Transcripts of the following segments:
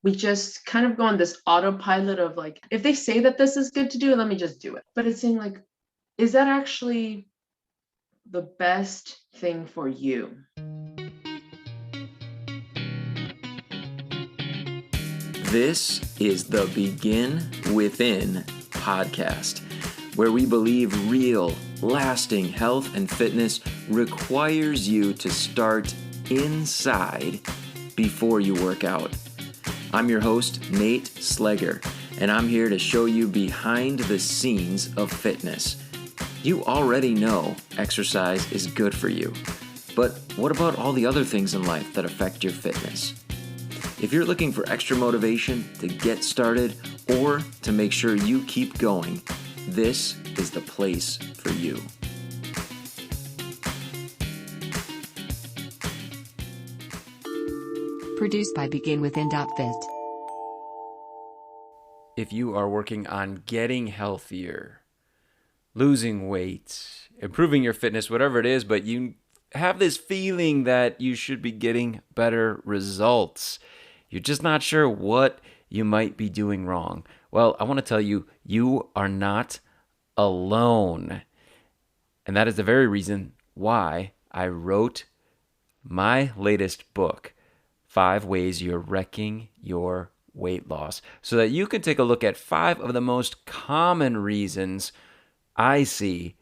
we just kind of go on this autopilot of like, if they say that this is good to do, let me just do it. But it's saying like, is that actually the best thing for you? This is the Begin Within podcast, where we believe real, lasting health and fitness requires you to start inside before you work out. I'm your host, Nate Slegger, and I'm here to show you behind the scenes of fitness. You already know exercise is good for you, but what about all the other things in life that affect your fitness? If you're looking for extra motivation to get started or to make sure you keep going, this is the place for you. Produced by BeginWithin.fit. If you are working on getting healthier, losing weight, improving your fitness, whatever it is, but you have this feeling that you should be getting better results, you're just not sure what you might be doing wrong. Well, I want to tell you, you are not alone. And that is the very reason why I wrote my latest book, 5 Ways You're Wrecking Your Weight Loss, so that you can take a look at 5 of the most common reasons I see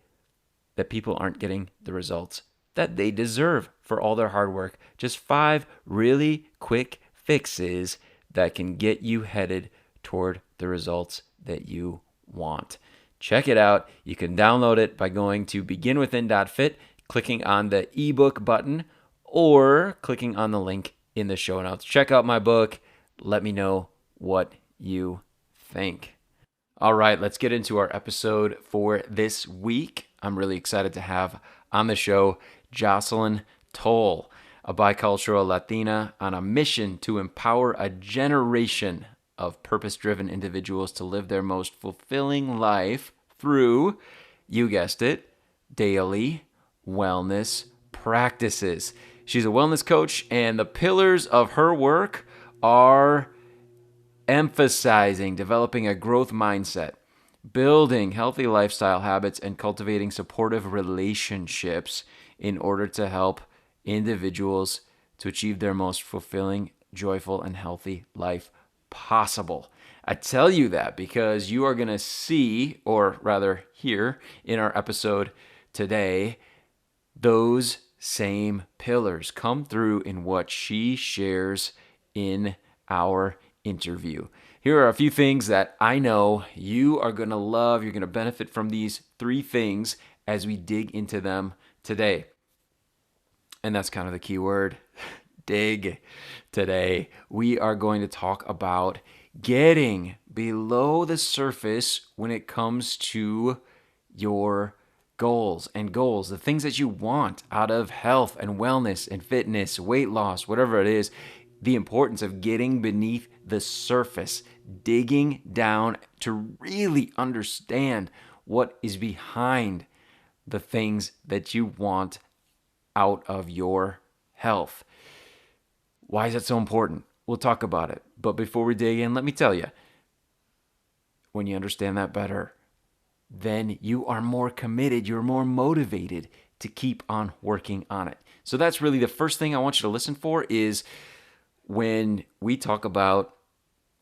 that people aren't getting the results that they deserve for all their hard work. Just 5 really quick fixes that can get you headed toward the results that you want. Check it out. You can download it by going to beginwithin.fit, clicking on the ebook button, or clicking on the link in the show notes. Check out my book. Let me know what you think. All right, let's get into our episode for this week. I'm really excited to have on the show Jocelyn Toll, a bicultural Latina on a mission to empower a generation of purpose-driven individuals to live their most fulfilling life through, you guessed it, daily wellness practices. She's a wellness coach, and the pillars of her work are emphasizing developing a growth mindset, building healthy lifestyle habits, and cultivating supportive relationships in order to help individuals to achieve their most fulfilling, joyful, and healthy life possible. I tell you that because you are going to see, or rather hear in our episode today, those same pillars come through in what she shares in our interview. Here are a few things that I know you are going to love. You're going to benefit from these 3 things as we dig into them today. And that's kind of the key word, dig. Today, we are going to talk about getting below the surface when it comes to your goals, the things that you want out of health and wellness and fitness, weight loss, whatever it is, the importance of getting beneath the surface, digging down to really understand what is behind the things that you want out of your health. Why is that so important? We'll talk about it. But before we dig in, let me tell you, when you understand that better, then you are more committed, you're more motivated to keep on working on it. So that's really the first thing I want you to listen for is when we talk about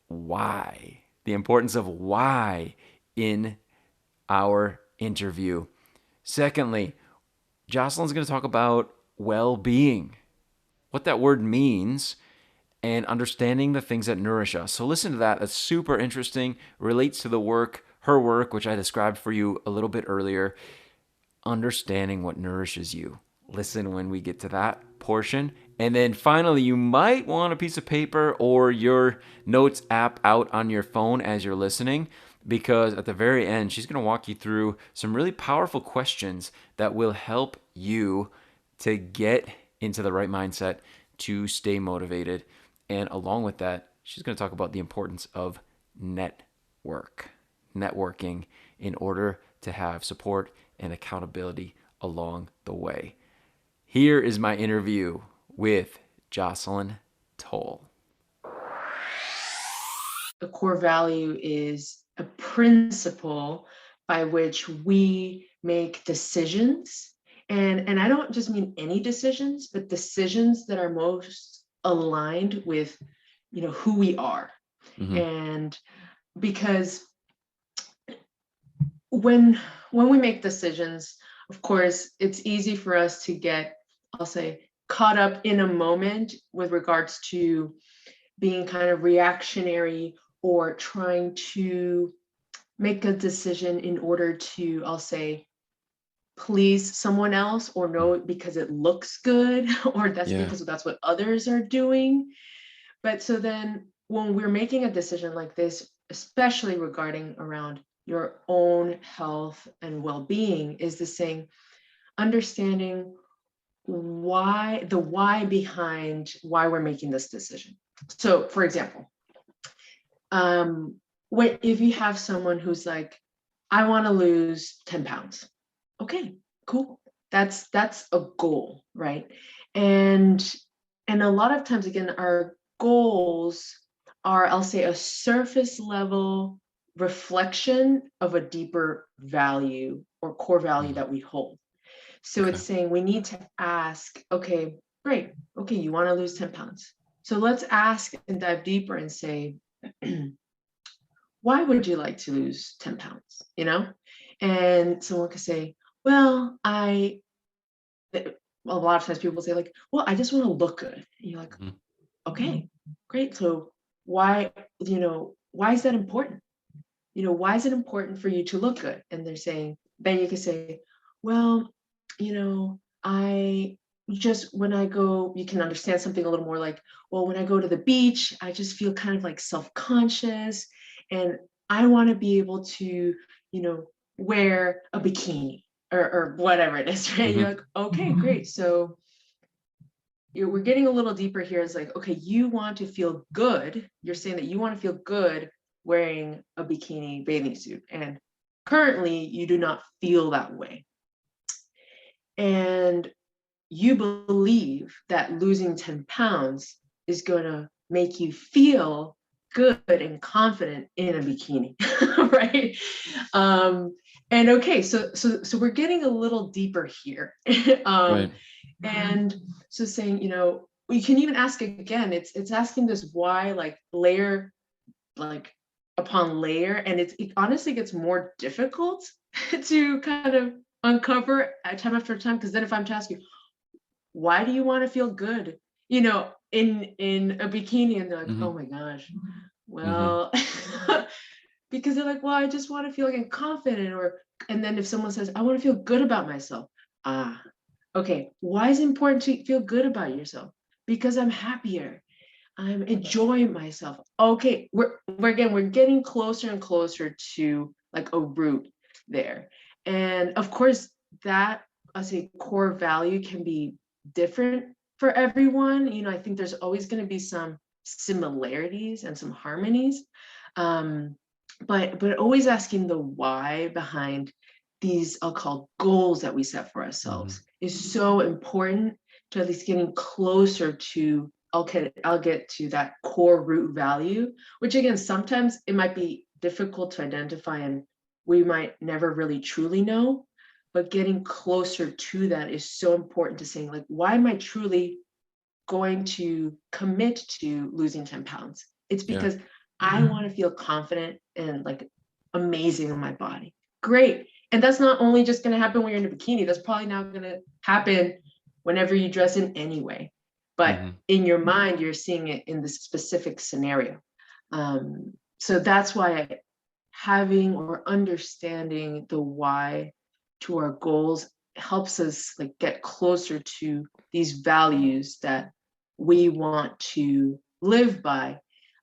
why, the importance of why in our interview. Secondly, Jocelyn's going to talk about well-being, what that word means, and understanding the things that nourish us. So listen to that. That's super interesting, relates to her work, which I described for you a little bit earlier, understanding what nourishes you. Listen when we get to that portion. And then finally, you might want a piece of paper or your notes app out on your phone as you're listening, because at the very end, she's going to walk you through some really powerful questions that will help you to get into the right mindset to stay motivated. And along with that, she's going to talk about the importance of networking in order to have support and accountability along the way. Here is my interview with Jocelyn Toll. a core value is a principle by which we make decisions. And I don't just mean any decisions, but decisions that are most aligned with, who we are. Mm-hmm. And because when we make decisions, of course, it's easy for us to get, I'll say, caught up in a moment with regards to being kind of reactionary or trying to make a decision in order to, I'll say, please someone else, or no, because it looks good, or because that's what others are doing. But so then when we're making a decision like this, especially regarding around your own health and well-being, is the saying, understanding the why behind why we're making this decision. So for example, if you have someone who's like, I want to lose 10 pounds. Okay, cool. That's a goal, right? And a lot of times, again, our goals are, I'll say, a surface level reflection of a deeper value or core value that we hold. So it's saying we need to ask, okay, great. Okay, you want to lose 10 pounds. So let's ask and dive deeper and say, why would you like to lose 10 pounds? And someone could say, well, a lot of times people say like, well, I just want to look good. And you're like, okay, great. So why is that important? Why is it important for you to look good? And they're saying, then you can say, well, I just, when I go, you can understand something a little more like, well, when I go to the beach, I just feel kind of like self-conscious, and I want to be able to, wear a bikini or whatever it is, right? You're like, okay, great. So we're getting a little deeper here. It's like, okay, you want to feel good. You're saying that you want to feel good wearing a bikini bathing suit, and currently you do not feel that way. And you believe that losing 10 pounds is going to make you feel good and confident in a bikini, right? And okay, so we're getting a little deeper here. Right. And so saying, we can even ask again, it's asking this why, like layer, like upon layer, and it honestly gets more difficult to kind of uncover time after time, because then if I'm to ask you, why do you want to feel good, in a bikini, and they're like, oh my gosh, well, because they're like, well, I just want to feel like confident, and then if someone says, I want to feel good about myself, okay, why is it important to feel good about yourself? Because I'm happier, I'm enjoying myself. Okay, we're getting closer and closer to like a root there. And of course, that, I say, core value can be different for everyone. I think there's always going to be some similarities and some harmonies. But always asking the why behind these, I'll call, goals that we set for ourselves is so important to at least getting closer to, I'll get to that core root value, which again, sometimes it might be difficult to identify and we might never really truly know, but getting closer to that is so important to saying like, why am I truly going to commit to losing 10 pounds? It's because I want to feel confident and like amazing in my body. Great. And that's not only just going to happen when you're in a bikini, that's probably not going to happen whenever you dress in anyway. But in your mind, you're seeing it in this specific scenario. So that's why having or understanding the why to our goals helps us like get closer to these values that we want to live by,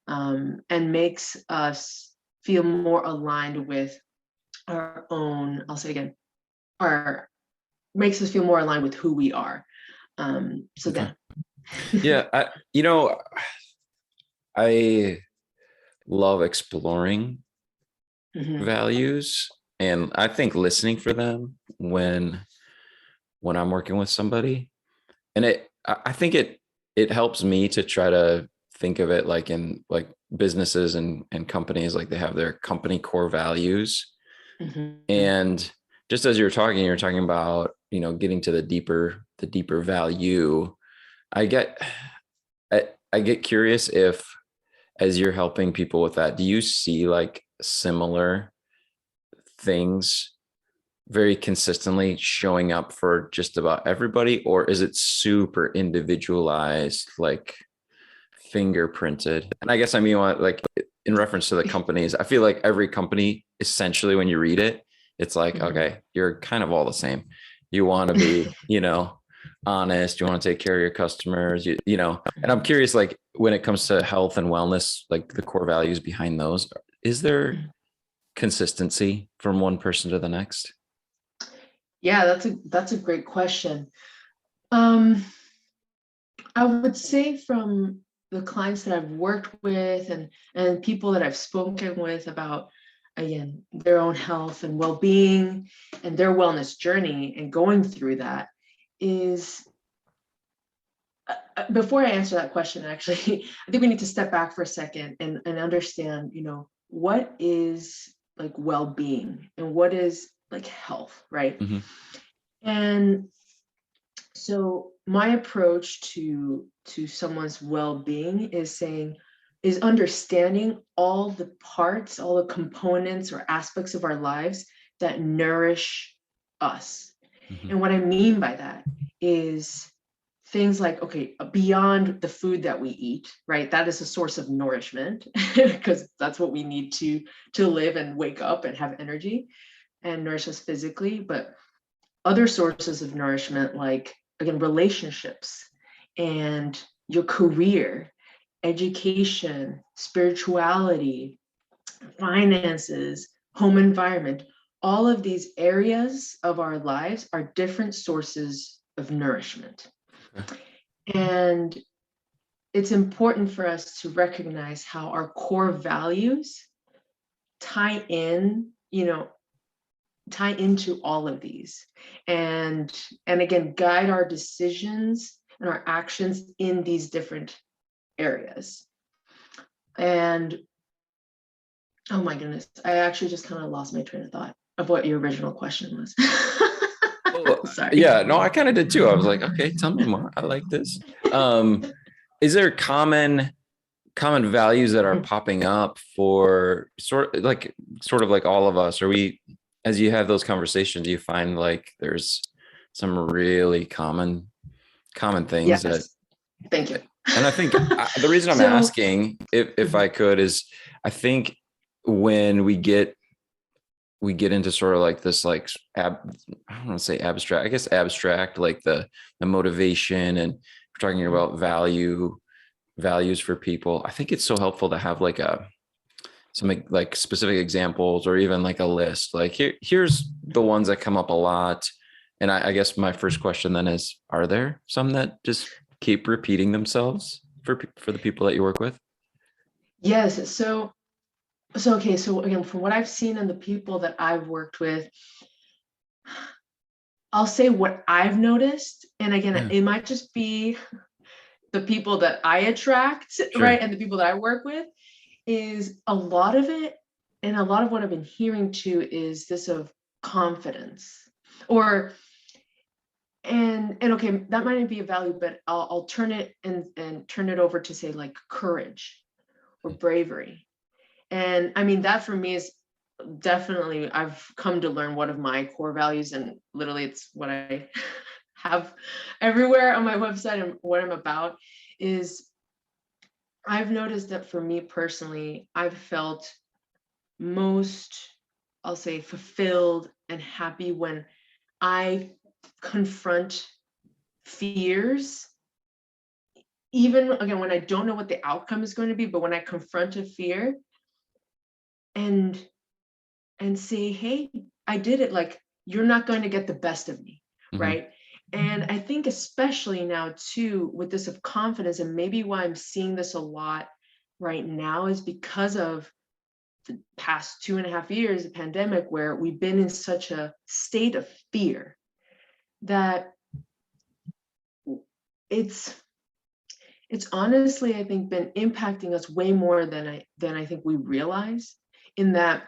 and makes us feel more aligned with our own, I'll say again, makes us feel more aligned with who we are. So then. Yeah, I love exploring values, and I think listening for them when I'm working with somebody, and I think it helps me to try to think of it like in like businesses and companies, like they have their company core values. Mhm. And just as you're talking about, getting to the deeper value. I get, I get curious if, as you're helping people with that, do you see like similar things very consistently showing up for just about everybody, or is it super individualized, like fingerprinted? And I guess I mean, like in reference to the companies, I feel like every company, essentially, when you read it, it's like, Mhm. okay, you're kind of all the same. You want to be, honest. You want to take care of your customers, and I'm curious, like when it comes to health and wellness, like the core values behind those, is there consistency from one person to the next? Yeah, that's a great question. Um, I would say from the clients that I've worked with and people that I've spoken with about, again, their own health and well-being and their wellness journey and going through that is, before I answer that question, actually, I think we need to step back for a second and understand, what is like well-being and what is like health, right? Mm-hmm. And so my approach to someone's well-being is understanding all the parts, all the components or aspects of our lives that nourish us. Mm-hmm. And what I mean by that is things like, okay, beyond the food that we eat, right? That is a source of nourishment because that's what we need to live and wake up and have energy and nourish us physically. But other sources of nourishment, like, again, relationships and your career, education, spirituality, finances, home environment, all of these areas of our lives are different sources of nourishment. Okay. And it's important for us to recognize how our core values tie in, tie into all of these, and again, guide our decisions and our actions in these different areas. And oh my goodness, I actually just kind of lost my train of thought of what your original question was. Oh, Sorry. yeah, no, I kind of did too. I was like, okay, tell me more. I like this. Um, is there common values that are popping up for sort of like all of us? Or as you have those conversations, you find like there's some really common things that, Yes, thank you. and I think the reason I'm So asking, if I could, is I think when we get into sort of like this, like I don't want to say abstract, I guess abstract, like the motivation, and we're talking about values for people. I think it's so helpful to have like some like specific examples, or even like a list. Like here's the ones that come up a lot. And I guess my first question then is, are there some that just keep repeating themselves for the people that you work with? yes, so okay, so again, from what I've seen and the people that I've worked with, I'll say what I've noticed, and again, Yeah, it might just be the people that I attract, right? sure. And the people that I work with, is a lot of it, and a lot of what I've been hearing too is this of confidence. Or and okay, that might not be a value, but I'll turn it and turn it over to say like courage or bravery. And I mean that for me is definitely, I've come to learn one of my core values, and literally it's what I have everywhere on my website and what I'm about is, I've noticed that for me personally, I've felt most, I'll say, fulfilled and happy when I confront fears, even again when I don't know what the outcome is going to be, but when I confront a fear and say, hey, I did it, like, you're not going to get the best of me, Mm-hmm. right? And I think especially now too, with this of confidence, and maybe why I'm seeing this a lot right now is because of the past 2.5 years of pandemic, where we've been in such a state of fear that it's it's honestly, I think, been impacting us way more than I think we realize, in that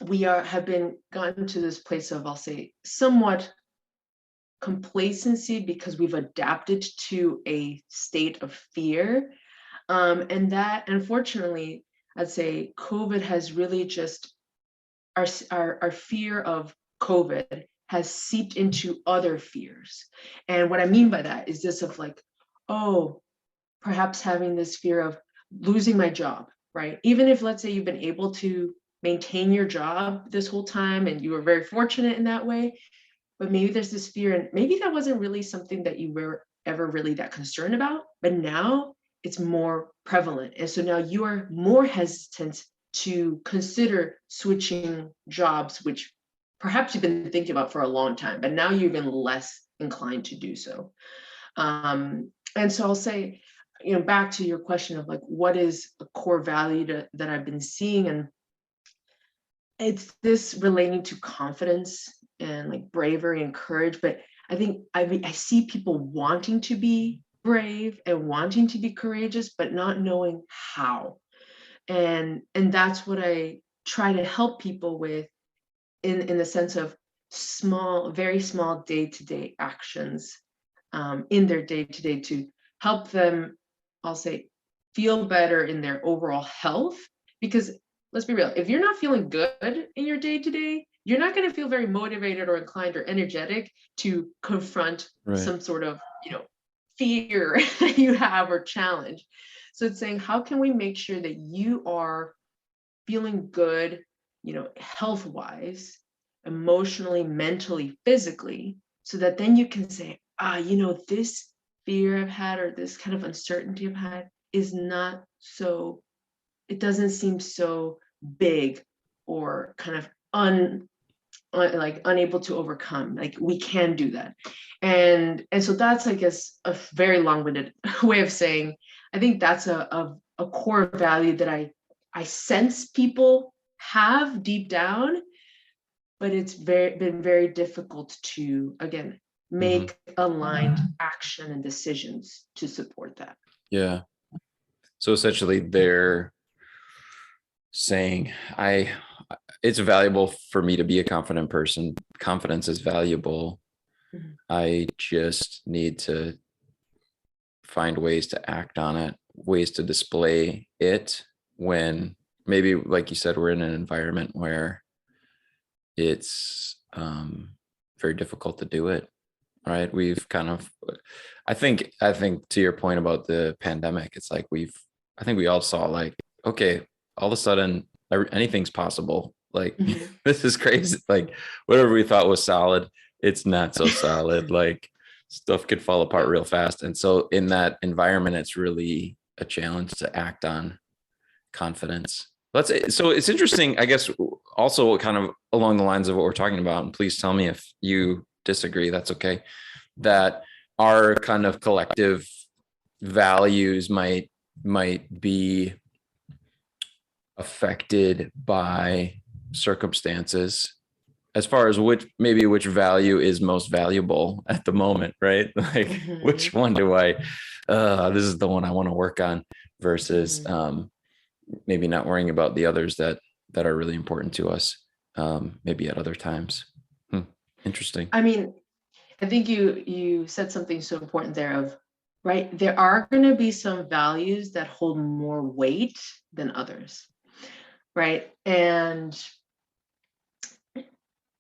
we have been gotten to this place of, I'll say, somewhat complacency, because we've adapted to a state of fear. And that, unfortunately, I'd say COVID has really just, our fear of COVID has seeped into other fears. And what I mean by that is this of like, oh, perhaps having this fear of losing my job, right? Even if, let's say, you've been able to maintain your job this whole time and you were very fortunate in that way, but maybe there's this fear, and maybe that wasn't really something that you were ever really that concerned about, but now it's more prevalent. And so now you are more hesitant to consider switching jobs, which perhaps you've been thinking about for a long time, but now you're even less inclined to do so. And so I'll say, back to your question of like, what is a core value that I've been seeing? And it's this relating to confidence and like bravery and courage. But I think I see people wanting to be brave and wanting to be courageous, but not knowing how. And that's what I try to help people with, in the sense of small, very small day-to-day actions, in their day-to-day, to help them, I'll say, feel better in their overall health. Because let's be real, if you're not feeling good in your day-to-day, you're not going to feel very motivated or inclined or energetic to confront Right. some sort of, fear that you have or challenge. So it's saying, how can we make sure that you are feeling good, health-wise, emotionally, mentally, physically, so that then you can say, this fear I've had, or this kind of uncertainty I've had, is not so, it doesn't seem so big, or kind of unable to overcome. Like, we can do that. And so that's, I guess, a very long-winded way of saying, I think that's a core value that I sense people have deep down, but it's been very difficult to, again, make aligned action and decisions to support that. Yeah. So essentially they're saying, it's valuable for me to be a confident person. Confidence is valuable. Mhm. I just need to find ways to act on it, ways to display it, when maybe, like you said, we're in an environment where it's very difficult to do it. Right. We've kind of, I think to your point about the pandemic, it's like I think we all saw like, okay, all of a sudden anything's possible. Like, Mhm. this is crazy. Like, whatever we thought was solid, it's not so solid. Like, stuff could fall apart real fast. And so in that environment, it's really a challenge to act on confidence. So it's interesting, I guess, also kind of along the lines of what we're talking about, and please tell me if you disagree, that's okay, that our kind of collective values might be affected by circumstances, as far as which value is most valuable at the moment, right? Like, which Mhm. one do this is the one I want to work on, versus Mhm. maybe not worrying about the others that are really important to us, maybe at other times. Interesting. I mean, I think you said something so important there of, right, there are going to be some values that hold more weight than others, right? And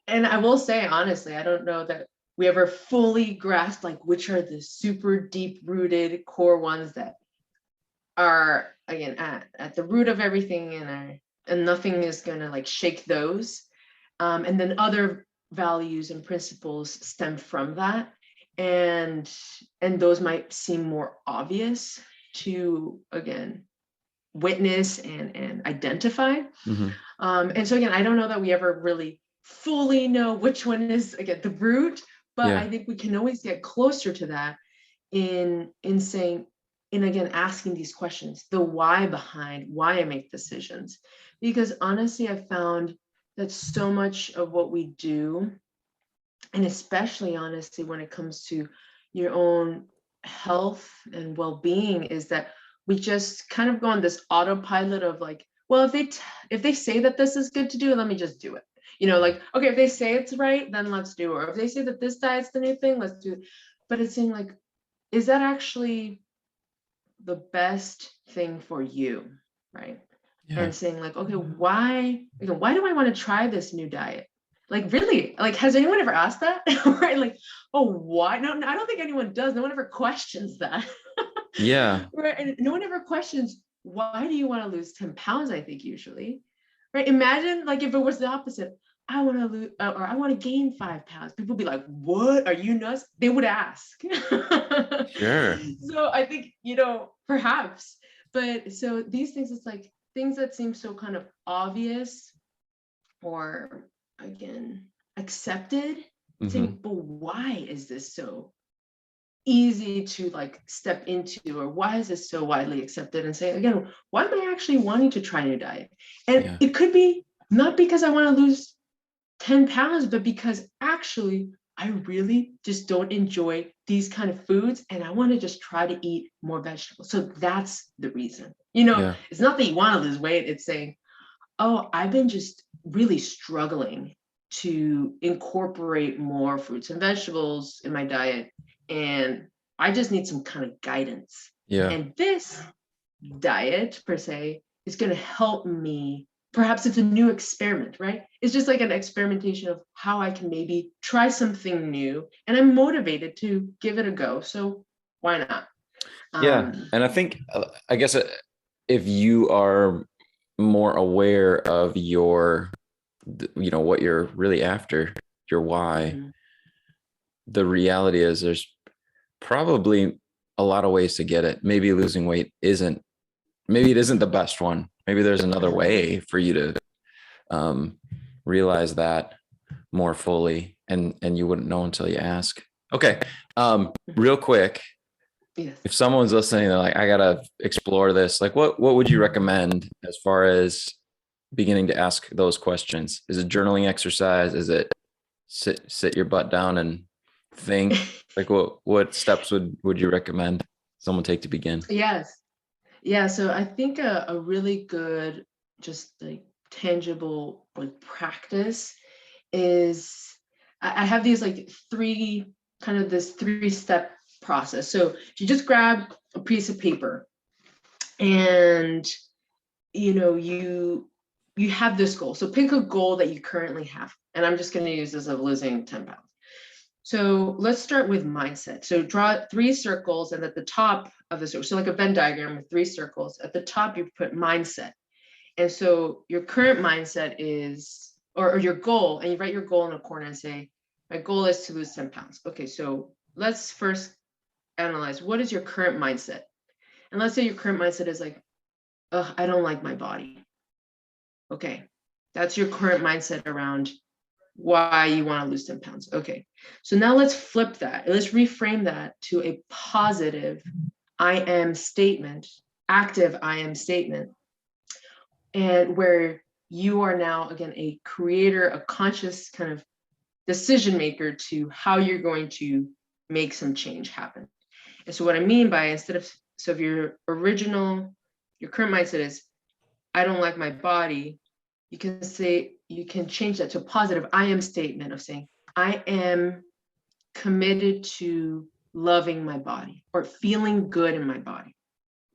I will say, honestly, I don't know that we ever fully grasp like which are the super deep rooted core ones that are, again, at the root of everything, and nothing is going to like shake those. And then other values and principles stem from that, and those might seem more obvious to, again, witness and identify. And so again, I don't know that we ever really fully know which one is, again, the root, but Yeah. I think we can always get closer to that in saying, and again, asking these questions, the why behind why I make decisions. Because honestly, I found that so much of what we do, and especially honestly when it comes to your own health and well-being is that we just kind of go on this autopilot of like, well, if they say that this is good to do, let me just do it. Like, okay, if they say it's right, then let's do it. Or if they say that this diet's the new thing, let's do it. But it's saying like, is that actually the best thing for you, right? Yeah. And saying like, okay, why do I want to try this new diet? Like, really, like, has anyone ever asked that? Right? Like, oh, why? No, I don't think anyone does. No one ever questions that. Yeah. Right? And no one ever questions, why do you want to lose 10 pounds? I think usually, right? Imagine like if it was the opposite. I want to lose, or I want to gain 5 pounds. People would be like, what? Are you nuts? They would ask. Sure. So I think, perhaps, but so these things, it's like things that seem so kind of obvious or again, accepted, saying, but why is this so easy to like step into, or why is this so widely accepted? And say again, why am I actually wanting to try a new diet? And it could be not because I want to lose 10 pounds, but because actually I really just don't enjoy these kind of foods and I want to just try to eat more vegetables. So that's the reason. It's not that you want to lose weight, it's saying, oh, I've been just really struggling to incorporate more fruits and vegetables in my diet, and I just need some kind of guidance. Yeah. And this diet per se is going to help me. Perhaps it's a new experiment, right? It's just like an experimentation of how I can maybe try something new, and I'm motivated to give it a go. So why not? Yeah. And I think, I guess if you are more aware of your, what you're really after, your why, the reality is there's probably a lot of ways to get it. Maybe losing weight maybe it isn't the best one. Maybe there's another way for you to realize that more fully, and you wouldn't know until you ask. Okay. Real quick, Yes. if someone's listening, they're like, I gotta explore this. Like, what would you recommend as far as beginning to ask those questions? Is it journaling exercise? Is it sit your butt down and think? Like, what steps would you recommend someone take to begin? Yes. Yeah. So I think a really good, just like tangible like practice is I have these like this 3-step process. So if you just grab a piece of paper and you have this goal. So pick a goal that you currently have. And I'm just going to use this of losing 10 pounds. So let's start with mindset. So draw 3 circles, and at the top of the circle, so like a Venn diagram with 3 circles, at the top you put mindset. And so your current mindset is, or your goal, and you write your goal in a corner and say, my goal is to lose 10 pounds. Okay, so let's first analyze, what is your current mindset? And let's say your current mindset is like, oh, I don't like my body. Okay, that's your current mindset around why you want to lose 10 pounds. Okay, so now let's flip that. Let's reframe that to a positive I am statement, active I am statement, and where you are now, again, a creator, a conscious kind of decision maker to how you're going to make some change happen. And so what I mean by if your current mindset is, I don't like my body, you can change that to a positive I am statement of saying, I am committed to loving my body or feeling good in my body.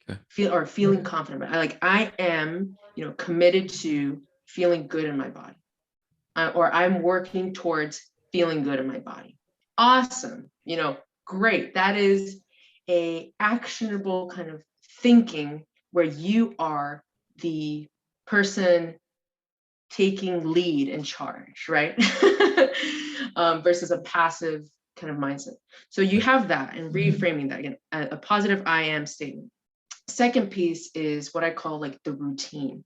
Okay. Feeling confident about it. I am, committed to feeling good in my body. Or I'm working towards feeling good in my body. Awesome. Great. That is a actionable kind of thinking where you are the person taking lead and charge, right? Versus a passive kind of mindset. So you have that, and reframing that again, a positive I am statement. Second piece is what I call like the routine,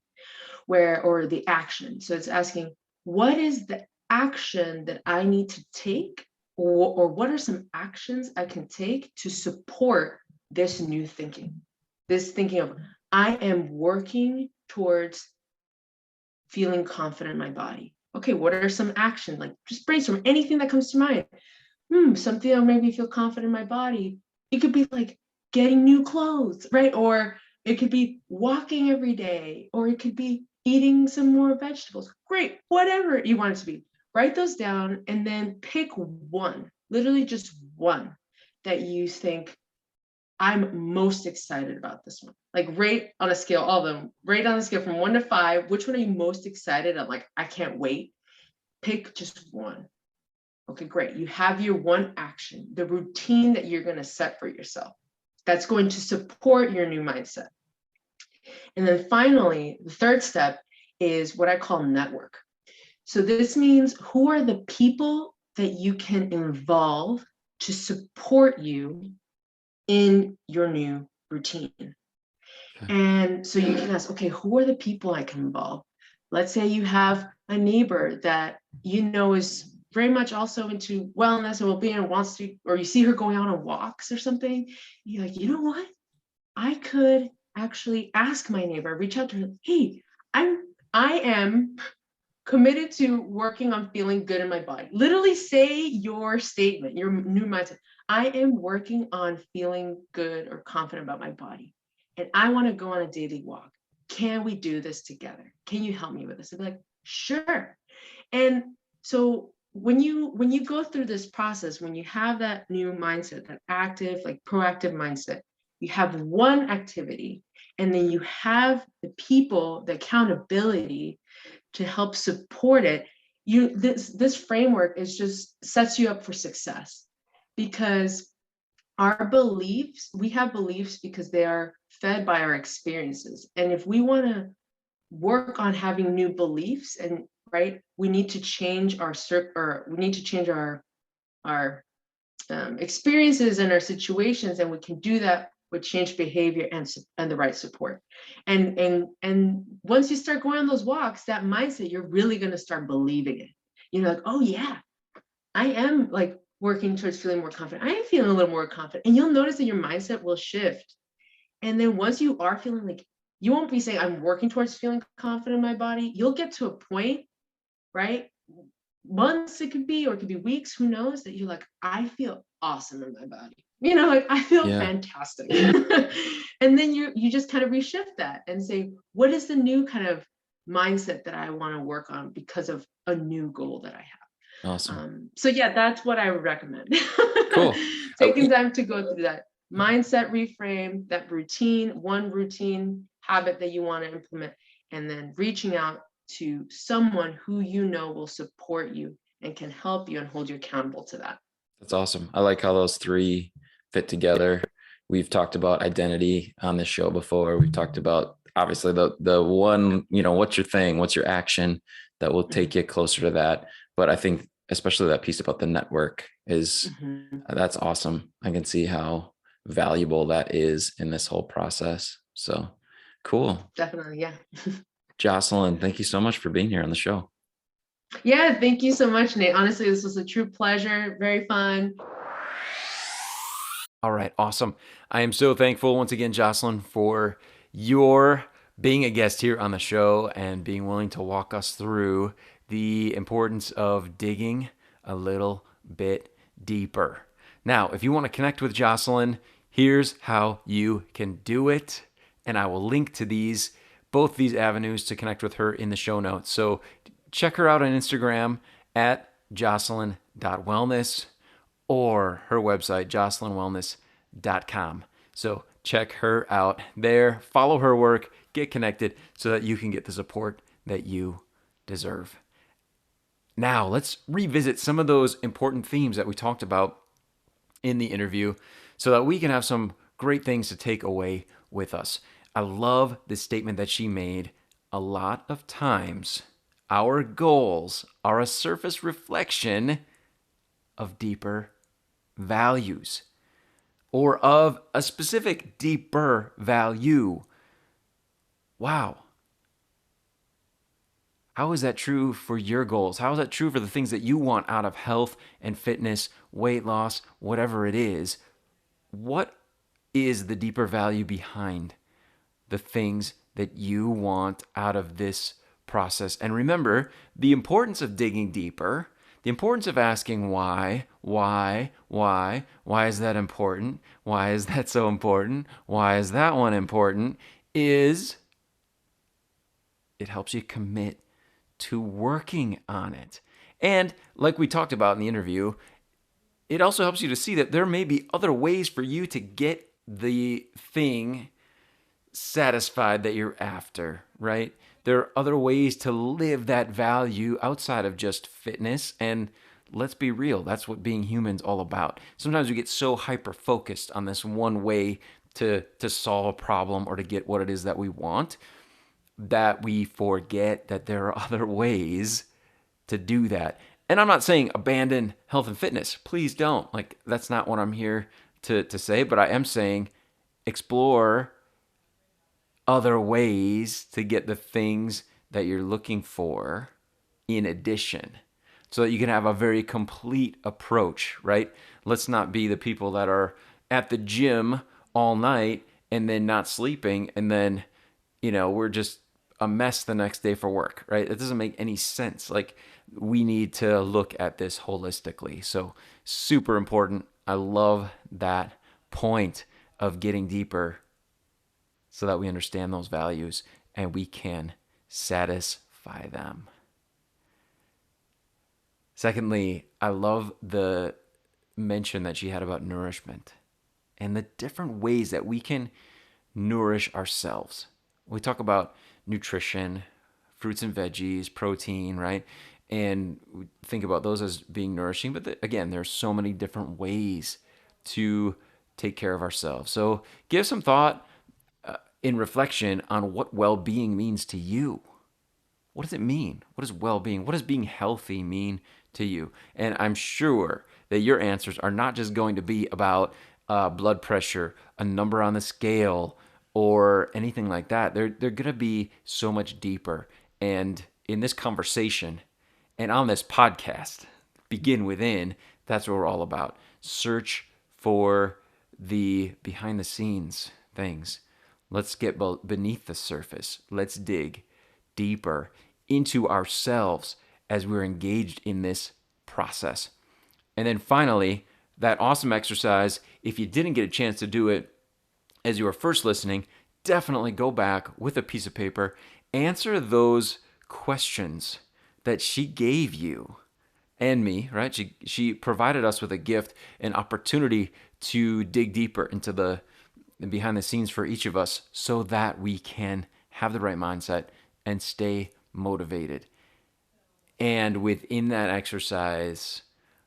or the action. So it's asking, what is the action that I need to take, or what are some actions I can take to support this new thinking? This thinking of, I am working towards feeling confident in my body. Okay, what are some actions? Like just brainstorm anything that comes to mind. Something that'll make me feel confident in my body. It could be like getting new clothes, right? Or it could be walking every day, or it could be eating some more vegetables. Great, whatever you want it to be. Write those down and then pick one, literally just one that you think I'm most excited about this one. Like rate on a scale, all of them, rate on a scale from 1 to 5. Which one are you most excited? I'm like, I can't wait. Pick just one. Okay, great. You have your one action, the routine that you're going to set for yourself. That's going to support your new mindset. And then finally, the third step is what I call network. So this means who are the people that you can involve to support you in your new routine. Okay. And so you can ask, okay, who are the people I can involve? Let's say you have a neighbor that you know is very much also into wellness and well-being and wants to, or you see her going out on walks or something. You're like, you know what? I could actually ask my neighbor, reach out to her, hey, I am committed to working on feeling good in my body. Literally say your statement, your new mindset. I am working on feeling good or confident about my body. And I want to go on a daily walk. Can we do this together? Can you help me with this? I'd be like, sure. And so when you go through this process, when you have that new mindset, that active, like proactive mindset, you have one activity, and then you have the people, the accountability to help support it. This framework is just sets you up for success, because our beliefs, we have beliefs because they are fed by our experiences. And if we want to work on having new beliefs, and right, we need to change or we need to change our experiences and our situations, and we can do that with change behavior and the right support. And once you start going on those walks, that mindset, you're really going to start believing it. You're like, oh yeah, I am like working towards feeling more confident. I am feeling a little more confident. And you'll notice that your mindset will shift. And then once you are feeling like, you won't be saying, I'm working towards feeling confident in my body. You'll get to a point, right? Months it could be, or it could be weeks, who knows, that you're like, I feel awesome in my body. Like I feel Yeah. fantastic. And then you just kind of reshift that and say, what is the new kind of mindset that I want to work on because of a new goal that I have? Awesome. So yeah, that's what I would recommend. Cool. Taking time to go through that mindset reframe, that one routine habit that you want to implement, and then reaching out to someone who you know will support you and can help you and hold you accountable to that. That's awesome. I like how those three fit together. We've talked about identity on this show before. We've talked about obviously the one, what's your thing, what's your action that will take you closer to that. But I think especially that piece about the network is that's awesome. I can see how valuable that is in this whole process. So cool. Definitely. Yeah. Jocelyn, thank you so much for being here on the show. Yeah. Thank you so much, Nate. Honestly, this was a true pleasure. Very fun. All right. Awesome. I am so thankful once again, Jocelyn, for your being a guest here on the show and being willing to walk us through the importance of digging a little bit deeper. Now, if you want to connect with Jocelyn, here's how you can do it. And I will link to both these avenues to connect with her in the show notes. So check her out on Instagram at jocelyn.wellness or her website, jocelynwellness.com. So check her out there, follow her work, get connected so that you can get the support that you deserve. Now, let's revisit some of those important themes that we talked about in the interview so that we can have some great things to take away with us. I love this statement that she made. A lot of times, our goals are a surface reflection of deeper values or of a specific deeper value. Wow. How is that true for your goals? How is that true for the things that you want out of health and fitness, weight loss, whatever it is? What is the deeper value behind the things that you want out of this process? And remember, the importance of digging deeper The importance of asking why is that important? Why is that so important? Why is that one important? Is it helps you commit to working on it. And like we talked about in the interview, it also helps you to see that there may be other ways for you to get the thing satisfied that you're after, right? There are other ways to live that value outside of just fitness. And let's be real, that's what being human's all about. Sometimes we get so hyper-focused on this one way to solve a problem or to get what it is that we want that we forget that there are other ways to do that. And I'm not saying abandon health and fitness. Please don't. Like, that's not what I'm here to say, but I am saying explore other ways to get the things that you're looking for in addition so that you can have a very complete approach, right? Let's not be the people that are at the gym all night and then not sleeping and then, we're just a mess the next day for work, right? It doesn't make any sense. Like, we need to look at this holistically. So super important. I love that point of getting deeper so that we understand those values and we can satisfy them. Secondly, I love the mention that she had about nourishment and the different ways that we can nourish ourselves. We talk about nutrition, fruits and veggies, protein, right? And we think about those as being nourishing. But again, there's so many different ways to take care of ourselves. So give some thought in reflection on what well-being means to you. What does it mean? What is well-being? What does being healthy mean to you? And I'm sure that your answers are not just going to be about blood pressure, a number on the scale, or anything like that. They're going to be so much deeper. And in this conversation and on this podcast, Begin Within, that's what we're all about. Search for the behind the scenes things. Let's get beneath the surface. Let's dig deeper into ourselves as we're engaged in this process. And then finally, that awesome exercise, if you didn't get a chance to do it as you were first listening, definitely go back with a piece of paper, answer those questions that she gave you and me, right? She provided us with a gift, an opportunity to dig deeper into the behind the scenes for each of us so that we can have the right mindset and stay motivated. And within that exercise,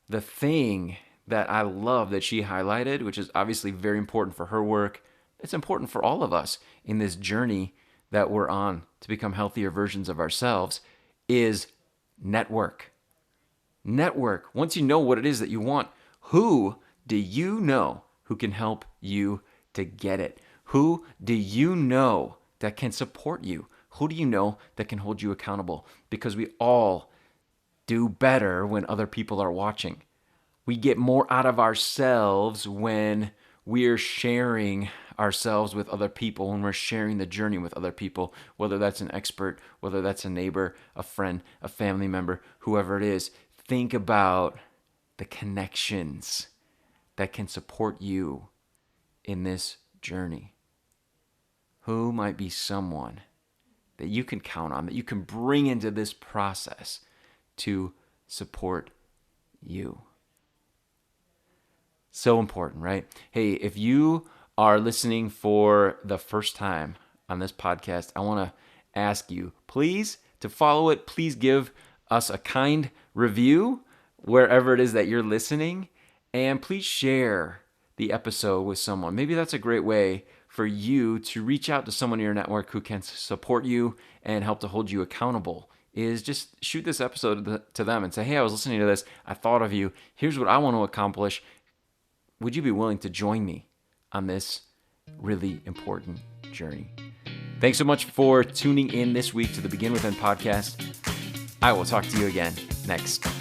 the thing that I love that she highlighted, which is obviously very important for her work, it's important for all of us in this journey that we're on to become healthier versions of ourselves, is network. Network. Once you know what it is that you want, who do you know who can help you to get it? Who do you know that can support you? Who do you know that can hold you accountable? Because we all do better when other people are watching. We get more out of ourselves when we're sharing ourselves with other people, when we're sharing the journey with other people, whether that's an expert, whether that's a neighbor, a friend, a family member, whoever it is. Think about the connections that can support you in this journey. Who might be someone that you can count on, that you can bring into this process to support you? So important, right? Hey, if you are listening for the first time on this podcast, I want to ask you, please, to follow it, please give us a kind review wherever it is that you're listening, and please share the episode with someone. Maybe that's a great way for you to reach out to someone in your network who can support you and help to hold you accountable. Is just shoot this episode to them and say, hey, I was listening to this. I thought of you. Here's what I want to accomplish. Would you be willing to join me on this really important journey? Thanks so much for tuning in this week to the Begin Within podcast. I will talk to you again next